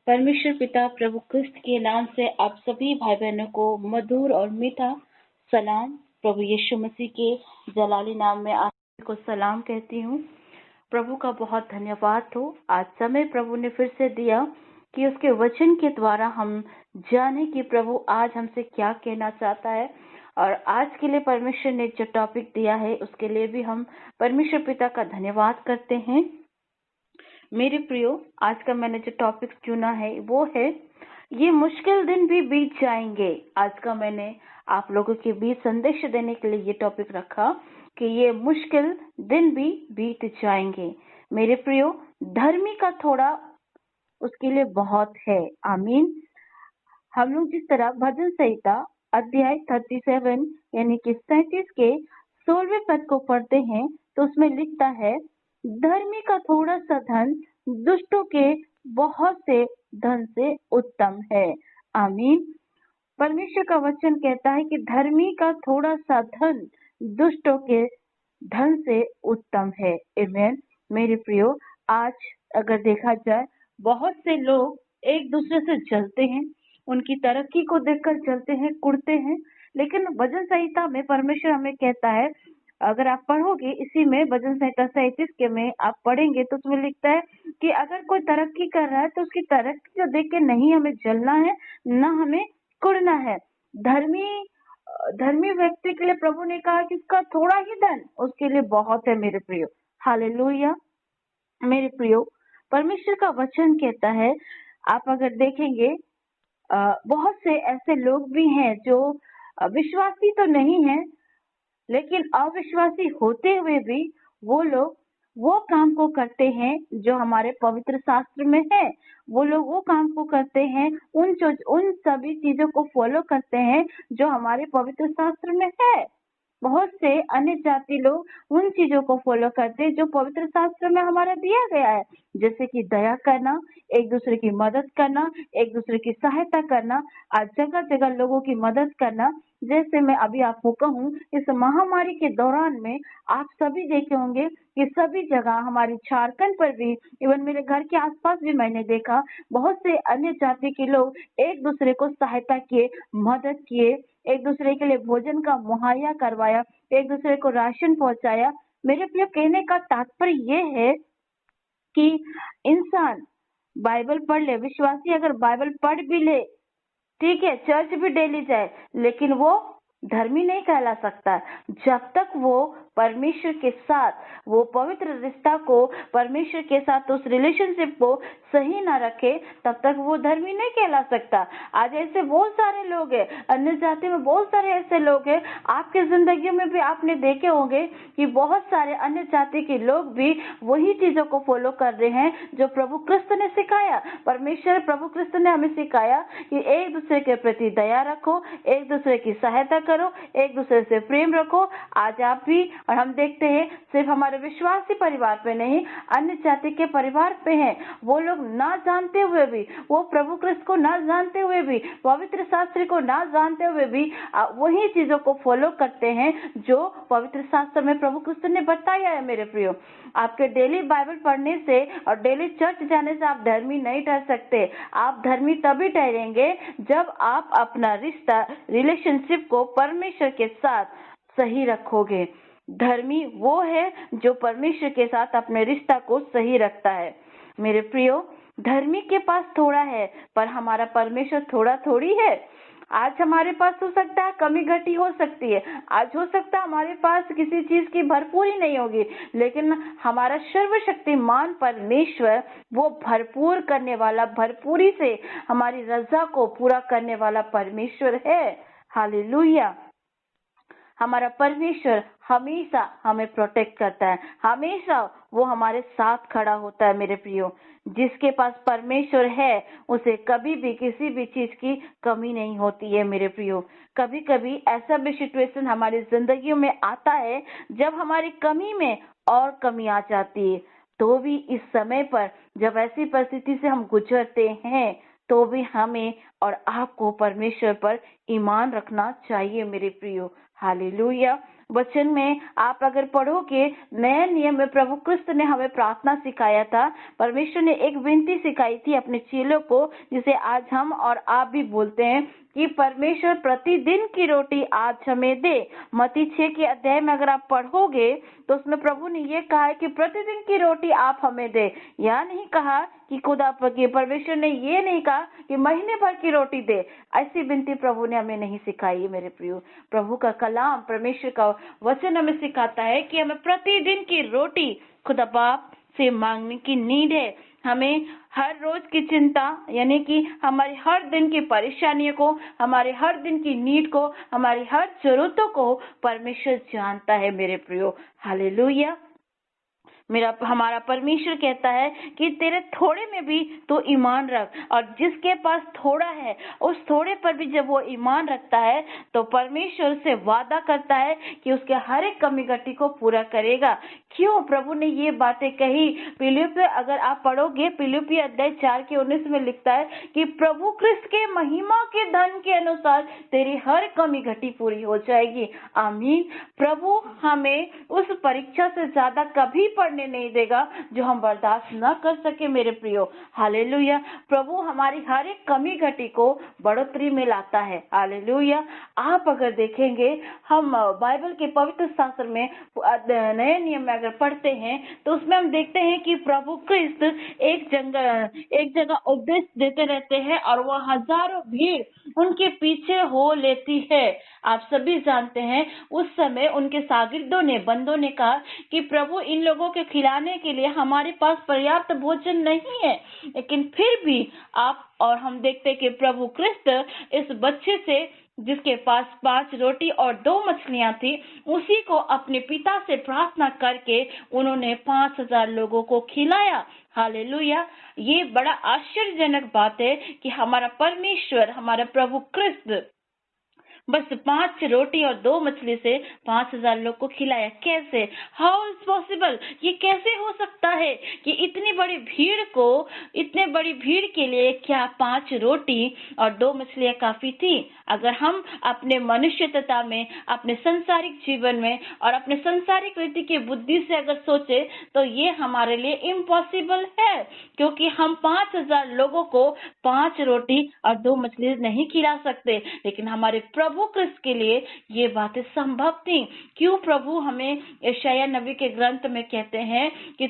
परमेश्वर पिता प्रभु क्रिस्त के नाम से आप सभी भाई बहनों को मधुर और मीठा सलाम। प्रभु यीशु मसीह के जलाली नाम में आप सभी को सलाम कहती हूँ। प्रभु का बहुत धन्यवाद हो। आज समय प्रभु ने फिर से दिया कि उसके वचन के द्वारा हम जाने कि प्रभु आज हमसे क्या कहना चाहता है। और आज के लिए परमेश्वर ने जो टॉपिक दिया है उसके लिए भी हम परमेश्वर पिता का धन्यवाद करते हैं। मेरे प्रियो, आज का मैंने जो टॉपिक चुना है वो है ये मुश्किल दिन भी बीत जाएंगे। आज का मैंने आप लोगों के बीच संदेश देने के लिए ये टॉपिक रखा कि ये मुश्किल दिन भी बीत जाएंगे। मेरे प्रियो, धर्मी का थोड़ा उसके लिए बहुत है। आमीन। हम लोग जिस तरह भजन संहिता अध्याय 37 यानी कि 37 के 16वें पद को पढ़ते हैं तो उसमें लिखता है, धर्मी का थोड़ा सा धन दुष्टों के बहुत से धन से उत्तम है। आमीन। परमेश्वर का वचन कहता है कि धर्मी का थोड़ा सा धन दुष्टों के धन से उत्तम है। आमीन। मेरे प्रियो, आज अगर देखा जाए बहुत से लोग एक दूसरे से जलते हैं, उनकी तरक्की को देखकर जलते हैं, कुढ़ते हैं। लेकिन भजन संहिता में परमेश्वर हमें कहता है, अगर आप पढ़ोगे इसी में भजन संहिता 37 के में आप पढ़ेंगे तो उसमें लिखता है कि अगर कोई तरक्की कर रहा है तो उसकी तरक्की को देख के नहीं हमें जलना है, ना हमें कुढ़ना है। धर्मी व्यक्ति के लिए प्रभु ने कहा कि उसका थोड़ा ही धन उसके लिए बहुत है। मेरे प्रियो, हालेलुया। मेरे प्रियो, परमेश्वर का वचन कहता है, आप अगर देखेंगे बहुत से ऐसे लोग भी हैं जो विश्वासी तो नहीं है, लेकिन अविश्वासी होते हुए भी वो लोग वो काम को करते हैं जो हमारे पवित्र शास्त्र में है। वो लोग वो काम को करते हैं, उन सभी चीजों को फॉलो करते हैं जो हमारे पवित्र शास्त्र में है। बहुत से अन्य जाति लोग उन चीजों को फॉलो करते हैं जो पवित्र शास्त्र में हमारा दिया गया है, जैसे कि दया करना, एक दूसरे की मदद करना, एक दूसरे की सहायता करना, आज जगह जगह लोगों की मदद करना। जैसे मैं अभी आपको कहूँ, इस महामारी के दौरान में आप सभी देखे होंगे कि सभी जगह हमारे झारखंड पर भी, इवन मेरे घर के आसपास भी मैंने देखा, बहुत से अन्य जाति के लोग एक दूसरे को सहायता किए, मदद किए, एक दूसरे के लिए भोजन का मुहैया करवाया, एक दूसरे को राशन पहुंचाया। मेरे प्रिय, कहने का तात्पर्य ये है कि इंसान बाइबल पढ़ ले, विश्वासी अगर बाइबल पढ़ भी ले, ठीक है, चर्च भी डेली जाए, लेकिन वो धर्मी नहीं कहला सकता जब तक वो परमेश्वर के साथ वो पवित्र रिश्ता को, परमेश्वर के साथ उस रिलेशनशिप को सही ना रखे, तब तक वो धर्मी नहीं कहला सकता। आज ऐसे बहुत सारे लोग हैं, अन्य जाति में बहुत सारे ऐसे लोग हैं, आपके जिंदगी में भी आपने देखे होंगे कि बहुत सारे अन्य जाति के लोग भी वही चीजों को फॉलो कर रहे हैं जो प्रभु क्रिस्त ने सिखाया। परमेश्वर प्रभु क्रिस्त ने हमें सिखाया कि एक दूसरे के प्रति दया रखो, एक दूसरे की सहायता करो, एक दूसरे से प्रेम रखो। आज आप भी और हम देखते हैं सिर्फ हमारे विश्वासी परिवार पे नहीं, अन्य जाति के परिवार पे हैं, वो लोग ना जानते हुए भी, वो प्रभु क्रिस्त को ना जानते हुए भी, पवित्र शास्त्र को ना जानते हुए भी वही चीजों को फॉलो करते हैं जो पवित्र शास्त्र में प्रभु क्रिस्त ने बताया है। मेरे प्रियो, आपके डेली बाइबल पढ़ने से और डेली चर्च जाने से आप धर्मी नहीं ठहर सकते। आप धर्मी तभी ठहरेंगे जब आप अपना रिश्ता, रिलेशनशिप को परमेश्वर के साथ सही रखोगे। धर्मी वो है जो परमेश्वर के साथ अपने रिश्ता को सही रखता है। मेरे प्रियो, धर्मी के पास थोड़ा है, पर हमारा परमेश्वर थोड़ा थोड़ी है। आज हमारे पास हो सकता है कमी घटी हो सकती है, आज हो सकता है हमारे पास किसी चीज की भरपूरी नहीं होगी, लेकिन हमारा सर्वशक्तिमान परमेश्वर वो भरपूर करने वाला, भरपूरी से हमारी रजा को पूरा करने वाला परमेश्वर है। हालेलुया। हमारा परमेश्वर हमेशा हमें प्रोटेक्ट करता है, हमेशा वो हमारे साथ खड़ा होता है। मेरे प्रियो, जिसके पास परमेश्वर है उसे कभी भी किसी भी चीज की कमी नहीं होती है। मेरे प्रियो, कभी कभी ऐसा भी सिचुएशन हमारी जिंदगी में आता है जब हमारी कमी में और कमी आ जाती है, तो भी इस समय पर जब ऐसी परिस्थिति से हम गुजरते हैं तो भी हमें और आपको परमेश्वर पर ईमान रखना चाहिए। मेरे प्रियो, हालेलुया। वचन में आप अगर पढ़ोगे, नए नियम में प्रभु क्रिस्त ने हमें प्रार्थना सिखाया था। परमेश्वर ने एक विनती सिखाई थी अपने चेलों को, जिसे आज हम और आप भी बोलते हैं कि परमेश्वर प्रतिदिन की रोटी आज हमें दे। मत्ती 6 के अध्याय में अगर आप पढ़ोगे तो उसमें प्रभु ने ये कहा है कि प्रतिदिन की रोटी आप हमें दे। यह नहीं कहा कि खुदा परमेश्वर ने ये नहीं कहा कि महीने भर की रोटी दे। ऐसी विनती प्रभु ने हमें नहीं सिखाई है मेरे प्रियो। प्रभु का कलाम, परमेश्वर का वचन हमें सिखाता है कि हमें प्रतिदिन की रोटी खुदा बाप से मांगने की नीड है। हमें हर रोज की चिंता, यानी कि हमारी हर दिन की परेशानियों को, हमारे हर दिन की नीड को, हमारी हर जरूरतों को परमेश्वर जानता है मेरे प्रियो। हालेलुया। हमारा परमेश्वर कहता है कि तेरे थोड़े में भी तो ईमान रख, और जिसके पास थोड़ा है उस थोड़े पर भी जब वो ईमान रखता है तो परमेश्वर से वादा करता है कि उसके हर एक कमी घटी को पूरा करेगा। क्यों प्रभु ने ये बातें कही? फिलिप्पी अगर आप पढ़ोगे, फिलिप्पी अध्याय 4 के 19 में लिखता है कि प्रभु क्रिस्त के महिमा के धन के अनुसार तेरी हर कमी घटी पूरी हो जाएगी। आमीन। प्रभु हमें उस परीक्षा से ज्यादा कभी पढ़ने नहीं देगा जो हम बर्दाश्त न कर सके मेरे प्रियो। हालेलुया। प्रभु हमारी हर एक कमी घटी को बढ़ोतरी में लाता है। हालेलुया। आप अगर देखेंगे, हम बाइबल के पवित्र शास्त्र में नए नियम में अगर पढ़ते हैं तो उसमें हम देखते हैं कि प्रभु क्रिस्त एक जगह उपदेश देते रहते हैं और वह हजारों भीड़ उनके पीछे हो लेती है। आप सभी जानते हैं उस समय उनके शागिर्दों ने, बंदों ने कहा कि प्रभु इन लोगों के खिलाने के लिए हमारे पास पर्याप्त भोजन नहीं है। लेकिन फिर भी आप और हम देखते कि प्रभु क्रिस्त इस बच्चे से, जिसके पास 5 रोटी और 2 मछलियां थी, उसी को अपने पिता से प्रार्थना करके उन्होंने 5000 लोगों को खिलाया। हालेलुया। ये बड़ा आश्चर्यजनक बात है कि हमारा परमेश्वर, हमारा प्रभु क्रिस्त बस 5 रोटी और 2 मछली से 5000 लोग को खिलाया। कैसे? How is possible? ये कैसे हो सकता है कि इतनी बड़ी भीड़ के लिए क्या 5 रोटी और 2 मछलियां काफी थी? अगर हम अपने मनुष्यता में, अपने संसारिक जीवन में और अपने संसारिक रीति की बुद्धि से अगर सोचे तो ये हमारे लिए इम्पॉसिबल है, क्योंकि हम 5000 लोगों को 5 रोटी और 2 मछली नहीं खिला सकते। लेकिन हमारे प्रभु क्रिस्त के लिए ये बातें संभव थी। क्यों? प्रभु हमें यशाया नबी के ग्रंथ में कहते हैं कि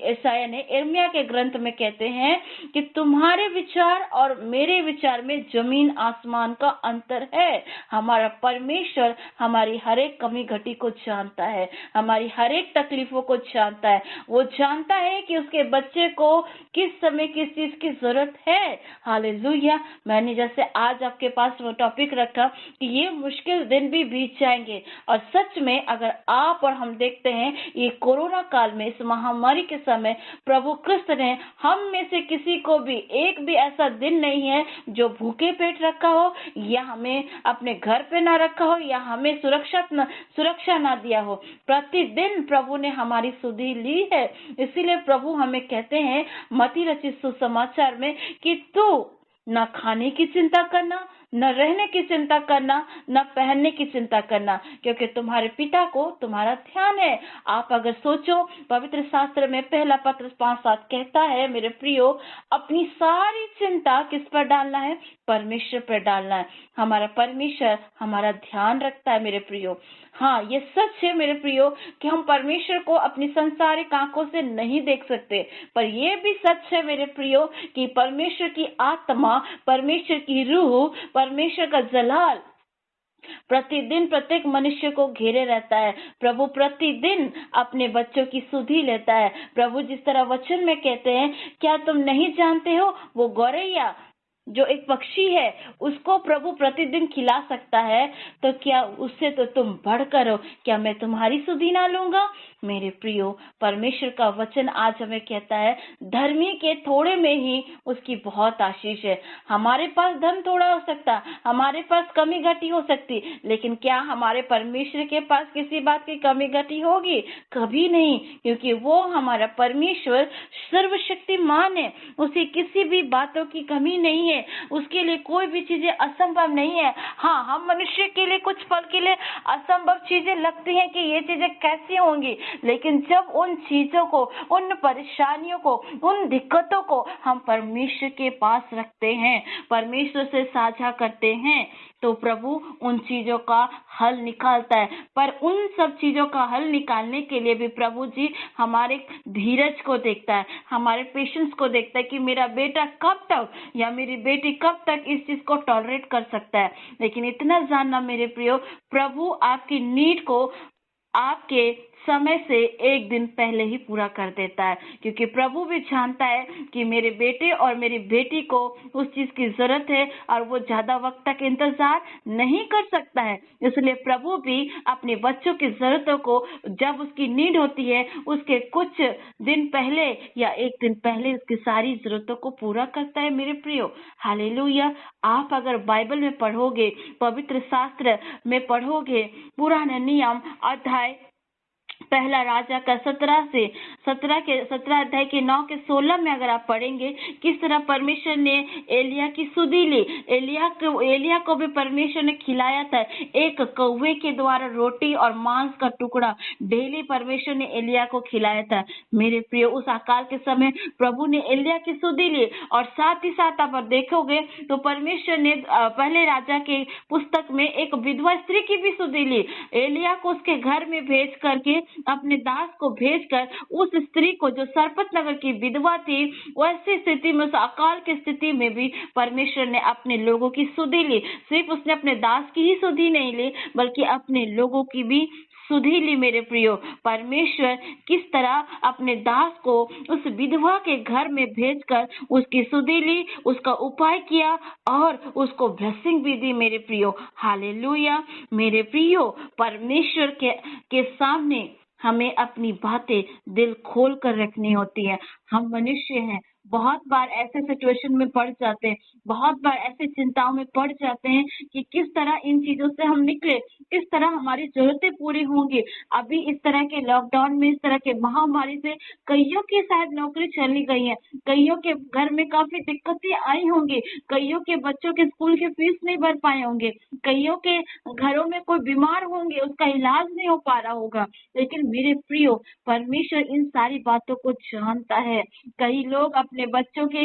यशाया ने यिर्मयाह के ग्रंथ में कहते हैं कि तुम्हारे विचार और मेरे विचार में जमीन आसमान का अंतर है। हमारा परमेश्वर हमारी हर एक कमी घटी को जानता है, हमारी हर एक तकलीफों को जानता है। वो जानता है कि उसके बच्चे को किस समय किस चीज की जरूरत है। हालेलुया। मैंने जैसे आज आपके पास वो टॉपिक रखा कि ये मुश्किल दिन भी बीत जाएंगे, और सच में अगर आप और हम देखते हैं ये कोरोना काल में, इस महामारी के समय प्रभु क्रिस्त ने हम में से किसी को भी एक भी ऐसा दिन नहीं है जो भूखे पेट रखा हो, या हमें अपने घर पे ना रखा हो, या हमें सुरक्षा ना दिया हो। प्रतिदिन प्रभु ने हमारी सुधि ली है। इसीलिए प्रभु हमें कहते हैं मत्ती रचित सुसमाचार में कि तू न खाने की चिंता करना, न रहने की चिंता करना, न पहनने की चिंता करना, क्योंकि तुम्हारे पिता को तुम्हारा ध्यान है। आप अगर सोचो, पवित्र शास्त्र में पहला पत्र 5:7 कहता है मेरे प्रियो, अपनी सारी चिंता किस पर डालना है? परमेश्वर पर डालना है। हमारा परमेश्वर हमारा ध्यान रखता है मेरे प्रियो। हाँ, ये सच है मेरे प्रियो कि हम परमेश्वर को अपनी संसारिक आंखों से नहीं देख सकते, पर यह भी सच है मेरे प्रियो कि परमेश्वर की आत्मा, परमेश्वर की रूह, परमेश्वर का जलाल प्रतिदिन प्रत्येक मनुष्य को घेरे रहता है। प्रभु प्रतिदिन अपने बच्चों की सुधि लेता है। प्रभु जिस तरह वचन में कहते हैं, क्या तुम नहीं जानते हो, वो गौरैया जो एक पक्षी है उसको प्रभु प्रतिदिन खिला सकता है, तो क्या उससे तो तुम बढ़कर हो, क्या मैं तुम्हारी सुधि ना लूंगा? मेरे प्रियो, परमेश्वर का वचन आज हमें कहता है धर्मी के थोड़े में ही उसकी बहुत आशीष है। हमारे पास धन थोड़ा हो सकता, हमारे पास कमी घटी हो सकती, लेकिन क्या हमारे परमेश्वर के पास किसी बात की कमी घटी होगी? कभी नहीं, क्योंकि वो हमारा परमेश्वर सर्वशक्तिमान है, उसे किसी भी बातों की कमी नहीं है। है, उसके लिए कोई भी चीजें असंभव नहीं है। हाँ, हम मनुष्य के लिए कुछ पल के लिए असंभव चीजें लगती हैं कि ये चीजें कैसी होंगी, लेकिन जब उन चीजों को, उन परेशानियों को, उन दिक्कतों को हम परमेश्वर के पास रखते हैं, परमेश्वर से साझा करते हैं, तो प्रभु उन चीजों का हल निकालता है। पर उन सब चीजों का हल निकालने के लिए भी प्रभु जी हमारे धीरज को देखता है, हमारे पेशेंस को देखता है कि मेरा बेटा कब तक या मेरी बेटी कब तक इस चीज को टॉलरेट कर सकता है। लेकिन इतना जानना मेरे प्रियो, प्रभु आपकी नीड को आपके समय से एक दिन पहले ही पूरा कर देता है, क्योंकि प्रभु भी जानता है कि मेरे बेटे और मेरी बेटी को उस चीज की जरूरत है और वो ज्यादा वक्त तक इंतजार नहीं कर सकता है। इसलिए प्रभु भी अपने बच्चों की जरूरतों को, जब उसकी नीड होती है, उसके कुछ दिन पहले या एक दिन पहले उसकी सारी जरूरतों को पूरा करता है मेरे प्रियो। हालेलुया। आप अगर बाइबल में पढ़ोगे, पवित्र शास्त्र में पढ़ोगे, पुराना नियम अध्याय पहला राजा का 17 अध्याय के 9 के 16 में अगर आप पढ़ेंगे, किस तरह परमेश्वर ने एलिया की सुधि ली। एलिया को भी परमेश्वर ने खिलाया था, एक कौवे के द्वारा रोटी और मांस का टुकड़ा डेली परमेश्वर ने एलिया को खिलाया था। मेरे प्रिय, उस अकाल के समय प्रभु ने एलिया की सुधि ली, और साथ ही साथ आप देखोगे तो परमेश्वर ने पहले राजा के पुस्तक में एक विधवा स्त्री की भी सुधि ली। एलिया को उसके घर में भेज करके, अपने दास को भेजकर उस स्त्री को, जो सरपत नगर की विधवा थी, वैसी स्थिति में, उस अकाल की स्थिति में भी परमेश्वर ने अपने लोगों की सुधि ली। सिर्फ उसने अपने दास की ही सुधि नहीं ली, बल्कि अपने लोगों की भी सुधि ली। मेरे प्रियो, परमेश्वर किस तरह अपने दास को उस विधवा के घर में भेजकर उसकी सुधि ली, उसका उपाय किया और उसको ब्लेसिंग भी दी। मेरे प्रियो, हालेलुया। मेरे प्रियो, परमेश्वर के सामने हमें अपनी बातें दिल खोल कर रखनी होती है। हम मनुष्य हैं, बहुत बार ऐसे सिचुएशन में पड़ जाते हैं, बहुत बार ऐसे चिंताओं में पड़ जाते हैं कि किस तरह इन चीजों से हम निकले, किस तरह हमारी जरूरतें पूरी होंगी। अभी इस तरह के लॉकडाउन में, इस तरह के महामारी से कईयों की शायद नौकरी चली गई है, कईयों के घर में काफी दिक्कतें आई होंगी, कईयों के बच्चों के स्कूल के फीस नहीं भर पाए होंगे, कईयों के घरों में कोई बीमार होंगे, उसका इलाज नहीं हो पा रहा होगा। लेकिन मेरे प्रियो, परमेश्वर इन सारी बातों को जानता है। कई लोग अपने बच्चों के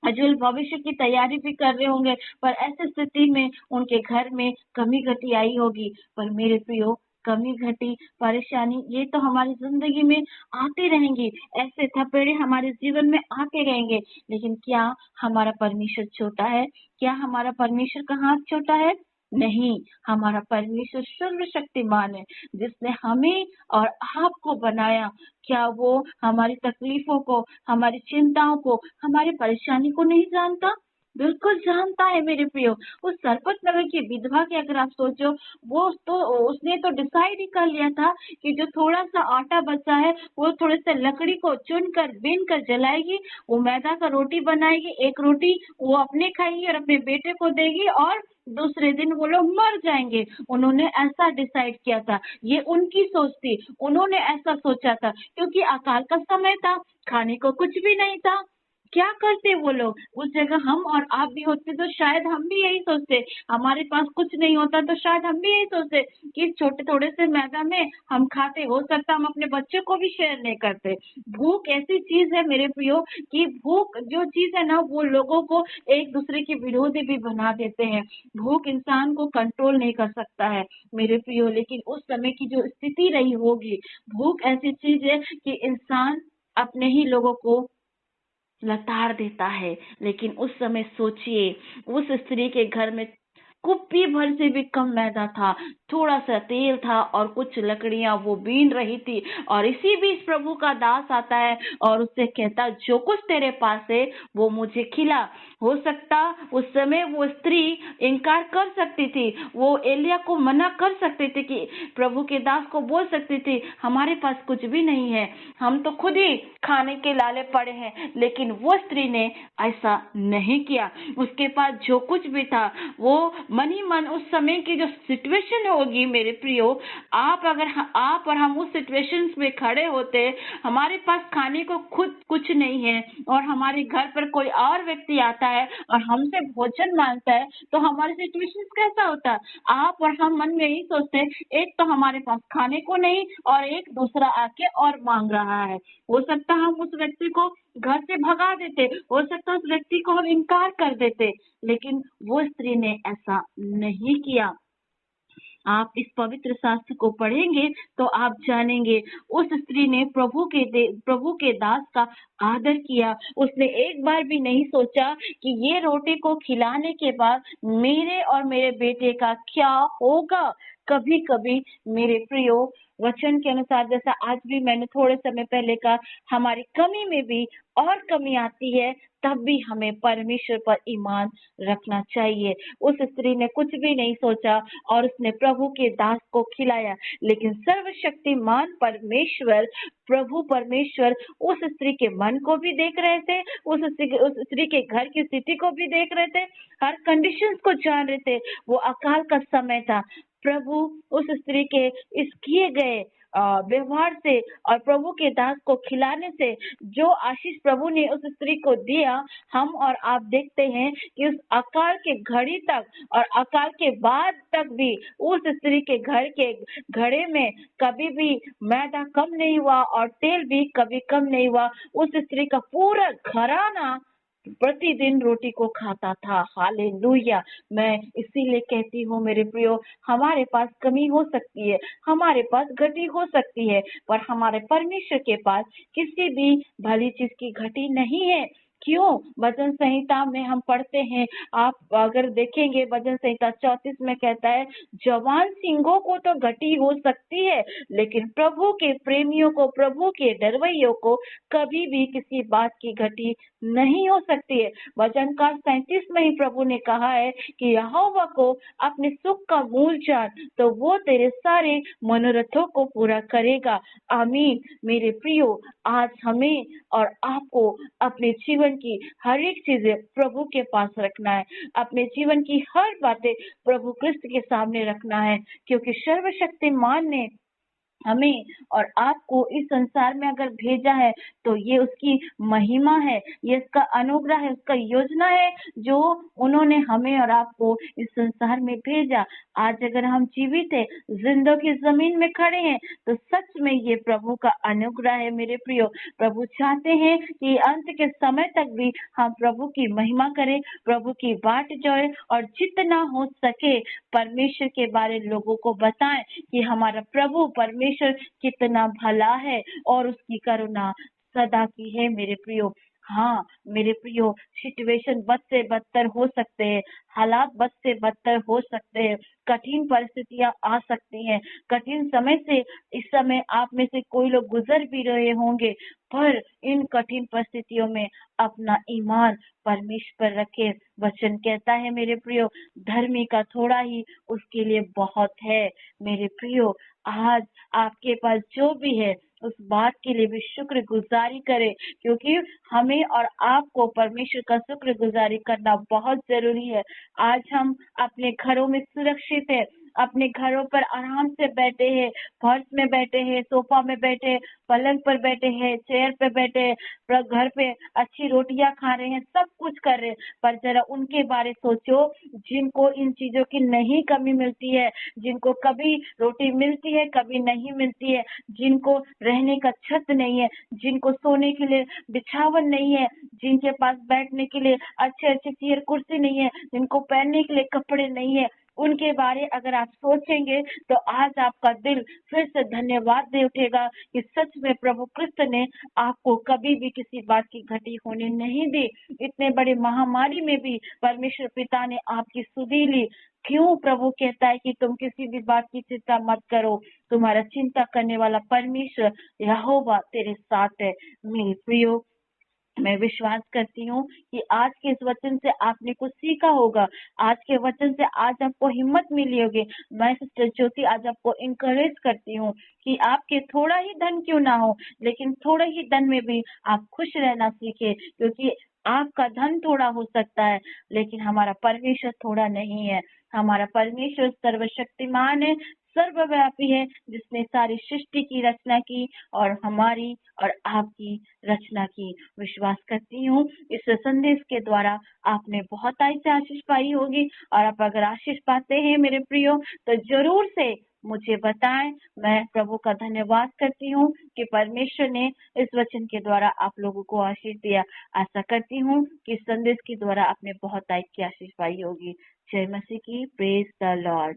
उज्जवल भविष्य की तैयारी भी कर रहे होंगे, पर ऐसी स्थिति में उनके घर में कमी घटी आई होगी। पर मेरे प्रियो, कमी घटी, परेशानी, ये तो हमारी जिंदगी में आती रहेंगी, ऐसे थपेड़े हमारे जीवन में आते रहेंगे। लेकिन क्या हमारा परमेश्वर छोटा है? क्या हमारा परमेश्वर का हाथ छोटा है? नहीं, हमारा परमेश्वर सर्वशक्तिमान है, जिसने हमें और आपको बनाया। क्या वो हमारी तकलीफों को, हमारी चिंताओं को, हमारी परेशानी को नहीं जानता? बिल्कुल जानता है मेरे प्रियो। उस सरपत नगर की विधवा के अगर आप सोचो, वो तो, उसने तो डिसाइड ही कर लिया था कि जो थोड़ा सा आटा बचा है, वो थोड़े से लकड़ी को चुन कर, बीन कर जलाएगी, वो मैदा का रोटी बनाएगी, एक रोटी वो अपने खाएगी और अपने बेटे को देगी, और दूसरे दिन वो लोग मर जाएंगे। उन्होंने ऐसा डिसाइड किया था, ये उनकी सोच थी, उन्होंने ऐसा सोचा था, क्योंकि अकाल का समय था, खाने को कुछ भी नहीं था। क्या करते वो लोग? उस जगह हम और आप भी होते तो शायद हम भी यही सोचते। हमारे पास कुछ नहीं होता तो शायद हम भी यही सोचते कि छोटे थोड़े से मैदा में हम खाते, हो सकता हम अपने बच्चों को भी शेयर नहीं करते। भूख ऐसी चीज है मेरे प्रियो, कि भूख जो चीज है ना, वो लोगों को एक दूसरे के विरोधी भी बना देते हैं। भूख इंसान को कंट्रोल नहीं कर सकता है मेरे प्रियो। लेकिन उस समय की जो स्थिति रही होगी, भूख ऐसी चीज है कि इंसान अपने ही लोगों को लताड़ देता है। लेकिन उस समय सोचिए, उस स्त्री के घर में कुप्पी भर से भी कम मैदा था, थोड़ा सा तेल था और कुछ लकड़ियां वो बीन रही थी। और इसी बीच प्रभु का दास आता है और उससे कहता, जो कुछ तेरे पास है वो मुझे खिला। हो सकता उस समय वो स्त्री इनकार कर सकती थी, वो एलिया को मना कर सकती थी, कि प्रभु के दास को बोल सकती थी, हमारे पास कुछ भी नहीं है, हम तो खुद ही खाने के लाले पड़े हैं। लेकिन वो स्त्री ने ऐसा नहीं किया, उसके पास जो कुछ भी था वो मन ही मन उस समय की जो सिचुएशन होगी मेरे प्रियो, आप और हम उस सिचुएशंस में खड़े होते, हमारे पास खाने को खुद कुछ नहीं है और हमारे घर पर कोई और व्यक्ति आता है और हमसे भोजन मांगता है, तो हमारी सिचुएशन कैसा होता है? आप और हम मन में यही सोचते हैं, एक तो हमारे पास खाने को नहीं और एक दूसरा आके और मांग रहा है। हो सकता है हम उस व्यक्ति को घर से भगा देते, हो सकता है उस व्यक्ति को हम इनकार कर देते, लेकिन वो स्त्री ने ऐसा नहीं किया। आप इस पवित्र शास्त्र को पढ़ेंगे तो आप जानेंगे, उस स्त्री ने प्रभु के दास का आदर किया। उसने एक बार भी नहीं सोचा कि ये रोटी को खिलाने के बाद मेरे और मेरे बेटे का क्या होगा। कभी कभी मेरे प्रियो, वचन के अनुसार, जैसा आज भी मैंने थोड़े समय पहले कहा, हमारी कमी में भी और कमी आती है, तब भी हमें परमेश्वर पर ईमान रखना चाहिए। उस स्त्री ने कुछ भी नहीं सोचा और उसने प्रभु के दास को खिलाया, लेकिन सर्वशक्तिमान परमेश्वर, प्रभु परमेश्वर उस स्त्री के मन को भी देख रहे थे, उस स्त्री के घर की स्थिति को भी देख रहे थे, हर कंडीशंस को जान रहे थे। वो अकाल का समय था। प्रभु उस स्त्री के इस किए गए व्यवहार से और प्रभु के दास को खिलाने से, जो आशीष प्रभु ने उस स्त्री को दिया, हम और आप देखते हैं कि उस अकाल के घड़ी तक और अकाल के बाद तक भी उस स्त्री के घर के घड़े में कभी भी मैदा कम नहीं हुआ और तेल भी कभी कम नहीं हुआ। उस स्त्री का पूरा घराना प्रतिदिन रोटी को खाता था। हालेलुया। मैं इसीलिए कहती हूँ मेरे प्रियो, हमारे पास कमी हो सकती है, हमारे पास घटी हो सकती है, पर हमारे परमेश्वर के पास किसी भी भली चीज की घटी नहीं है। क्यों? भजन संहिता में हम पढ़ते हैं, आप अगर देखेंगे भजन संहिता 34 में कहता है, जवान सिंहों को तो घटी हो सकती है, लेकिन प्रभु के प्रेमियों को, प्रभु के डरवैयों को कभी भी किसी बात की घटी नहीं हो सकती है। वचनकार 37 में ही प्रभु ने कहा है कि यहोवा को अपने सुख का मूल जान, तो वो तेरे सारे मनोरथों को पूरा करेगा। आमीन। मेरे प्रियो, आज हमें और आपको अपने जीवन की हर एक चीजें प्रभु के पास रखना है, अपने जीवन की हर बातें प्रभु क्रिस्त के सामने रखना है, क्योंकि सर्वशक्तिमान ने हमें और आपको इस संसार में अगर भेजा है, तो ये उसकी महिमा है, ये इसका अनुग्रह है, उसका योजना है, जो उन्होंने हमें और आपको इस संसार में भेजा। आज अगर हम जीवित है, जिंदगी जमीन में खड़े हैं, तो सच में ये प्रभु का अनुग्रह है मेरे प्रियो। प्रभु चाहते हैं कि अंत के समय तक भी हम प्रभु की महिमा करें, प्रभु की बाट जोड़े और जितना हो सके परमेश्वर के बारे लोगों को बताएं कि हमारा प्रभु परमेश्वर कितना भला है और उसकी करुणा सदा की है मेरे प्रियो। हाँ मेरे प्रियो, सिचुएशन बद से बदतर हो सकते हैं, हालात बद से बदतर हो सकते हैं, कठिन परिस्थितियां आ सकती हैं, कठिन समय से इस समय आप में से कोई लोग गुजर भी रहे होंगे, पर इन कठिन परिस्थितियों में अपना ईमान परमेश्वर पर रखे। वचन कहता है मेरे प्रियो, धर्मी का थोड़ा ही उसके लिए बहुत है। मेरे प्रियो, आज आपके पास जो भी है उस बात के लिए भी शुक्र गुजारी करें, क्योंकि हमें और आपको परमेश्वर का शुक्र गुजारी करना बहुत जरूरी है। आज हम अपने घरों में सुरक्षित है, अपने घरों पर आराम से बैठे हैं, फर्श में बैठे हैं, सोफा में बैठे हैं, पलंग पर बैठे हैं, चेयर पे बैठे हैं, घर पे अच्छी रोटियां खा रहे हैं, सब कुछ कर रहे हैं, पर जरा उनके बारे सोचो जिनको इन चीजों की नहीं कमी मिलती है, जिनको कभी रोटी मिलती है कभी नहीं मिलती है, जिनको रहने का छत नहीं है, जिनको सोने के लिए बिछावन नहीं है, जिनके पास बैठने के लिए अच्छे अच्छे चेयर कुर्सी नहीं है, जिनको पहनने के लिए कपड़े नहीं है, उनके बारे अगर आप सोचेंगे तो आज आपका दिल फिर से धन्यवाद दे उठेगा कि सच में प्रभु क्रिस्त ने आपको कभी भी किसी बात की घटी होने नहीं दी। इतने बड़े महामारी में भी परमेश्वर पिता ने आपकी सुधी ली। क्यों? प्रभु कहता है कि तुम किसी भी बात की चिंता मत करो, तुम्हारा चिंता करने वाला परमेश्वर यहोवा तेरे साथ है। मेरे प्रियो, मैं विश्वास करती हूँ कि आज के इस वचन से आपने कुछ सीखा होगा, आज के वचन से आज आपको हिम्मत मिली होगी। मैं सिस्टर ज्योति आज आपको इंकरेज करती हूँ कि आपके थोड़ा ही धन क्यों ना हो, लेकिन थोड़े ही धन में भी आप खुश रहना सीखे, क्योंकि आपका धन थोड़ा हो सकता है, लेकिन हमारा परमेश्वर थोड़ा नहीं है। हमारा परमेश्वर सर्वशक्तिमान है, सर्वव्यापी है, जिसने सारी सृष्टि की रचना की और हमारी और आपकी रचना की। विश्वास करती हूँ इस संदेश के द्वारा आपने बहुत से आशीष पाई होगी, और आप अगर आशीष पाते हैं मेरे प्रियो, तो जरूर से मुझे बताएं। मैं प्रभु का धन्यवाद करती हूँ कि परमेश्वर ने इस वचन के द्वारा आप लोगों को आशीष दिया। आशा करती हूँ कि इस संदेश के द्वारा आपने बहुत की आशीष पाई होगी। जय मसीह की। Praise the Lord.